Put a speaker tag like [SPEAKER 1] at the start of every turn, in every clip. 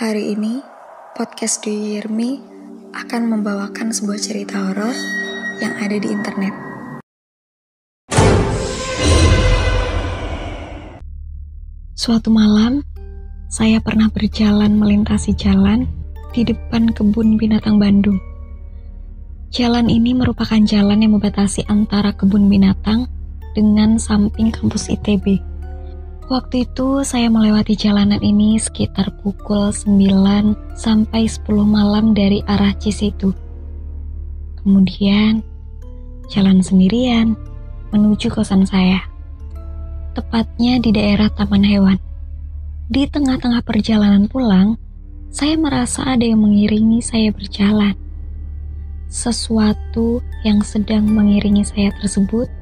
[SPEAKER 1] Hari ini, podcast Do You Hear Me akan membawakan sebuah cerita horor yang ada di internet. Suatu malam, saya pernah berjalan melintasi jalan di depan kebun binatang Bandung. Jalan ini merupakan jalan yang membatasi antara kebun binatang dengan samping kampus ITB. Waktu itu saya melewati jalanan ini sekitar pukul 9 sampai 10 malam dari arah Cisitu. Kemudian, jalan sendirian menuju kosan saya. Tepatnya di daerah Taman Hewan. Di tengah-tengah perjalanan pulang, saya merasa ada yang mengiringi saya berjalan. Sesuatu yang sedang mengiringi saya tersebut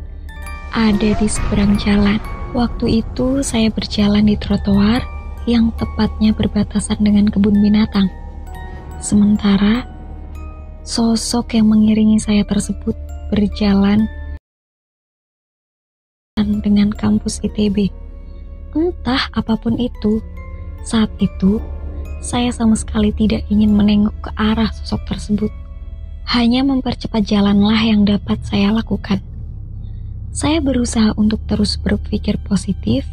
[SPEAKER 1] ada di seberang jalan. Waktu itu saya berjalan di trotoar yang tepatnya berbatasan dengan kebun binatang. Sementara sosok yang mengiringi saya tersebut berjalan dengan kampus ITB. Entah apapun itu, saat itu saya sama sekali tidak ingin menengok ke arah sosok tersebut. Hanya mempercepat jalanlah yang dapat saya lakukan. Saya berusaha untuk terus berpikir positif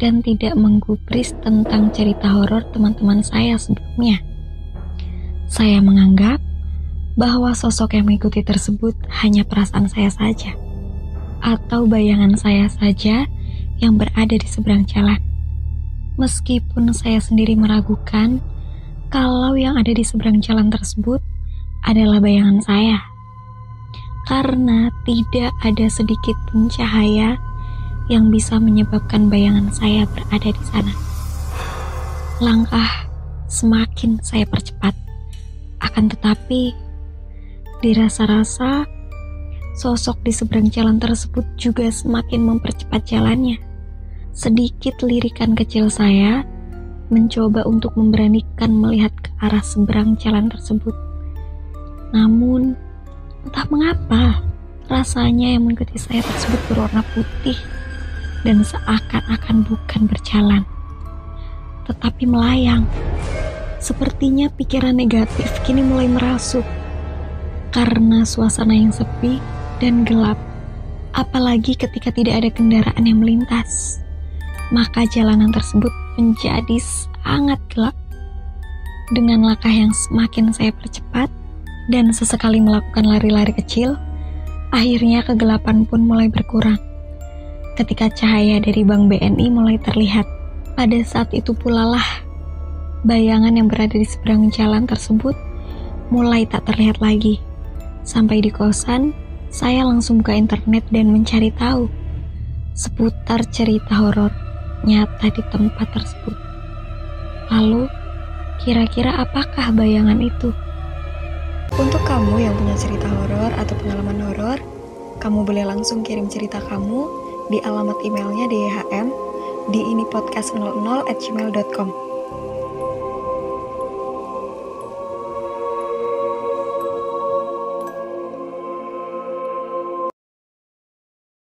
[SPEAKER 1] dan tidak menggubris tentang cerita horor teman-teman saya sebelumnya. Saya menganggap bahwa sosok yang mengikuti tersebut hanya perasaan saya saja, atau bayangan saya saja yang berada di seberang jalan. Meskipun saya sendiri meragukan kalau yang ada di seberang jalan tersebut adalah bayangan saya. Karena tidak ada sedikit pun cahaya yang bisa menyebabkan bayangan saya berada di sana. Langkah semakin saya percepat. Akan tetapi, dirasa-rasa sosok di seberang jalan tersebut juga semakin mempercepat jalannya. Sedikit lirikan kecil saya mencoba untuk memberanikan melihat ke arah seberang jalan tersebut. Namun, entah mengapa, rasanya yang mengikuti saya tersebut berwarna putih dan seakan-akan bukan berjalan, tetapi melayang. Sepertinya pikiran negatif kini mulai merasuk karena suasana yang sepi dan gelap. Apalagi ketika tidak ada kendaraan yang melintas, maka jalanan tersebut menjadi sangat gelap. Dengan langkah yang semakin saya percepat, dan sesekali melakukan lari-lari kecil, akhirnya kegelapan pun mulai berkurang. Ketika cahaya dari Bank BNI mulai terlihat, pada saat itu pula lah bayangan yang berada di seberang jalan tersebut mulai tak terlihat lagi. Sampai di kosan, saya langsung buka internet dan mencari tahu seputar cerita horor nyata di tempat tersebut. Lalu, kira-kira apakah bayangan itu? Untuk kamu yang punya cerita horor atau pengalaman horor, kamu boleh langsung kirim cerita kamu di alamat emailnya DYHM di inipodcast00@gmail.com.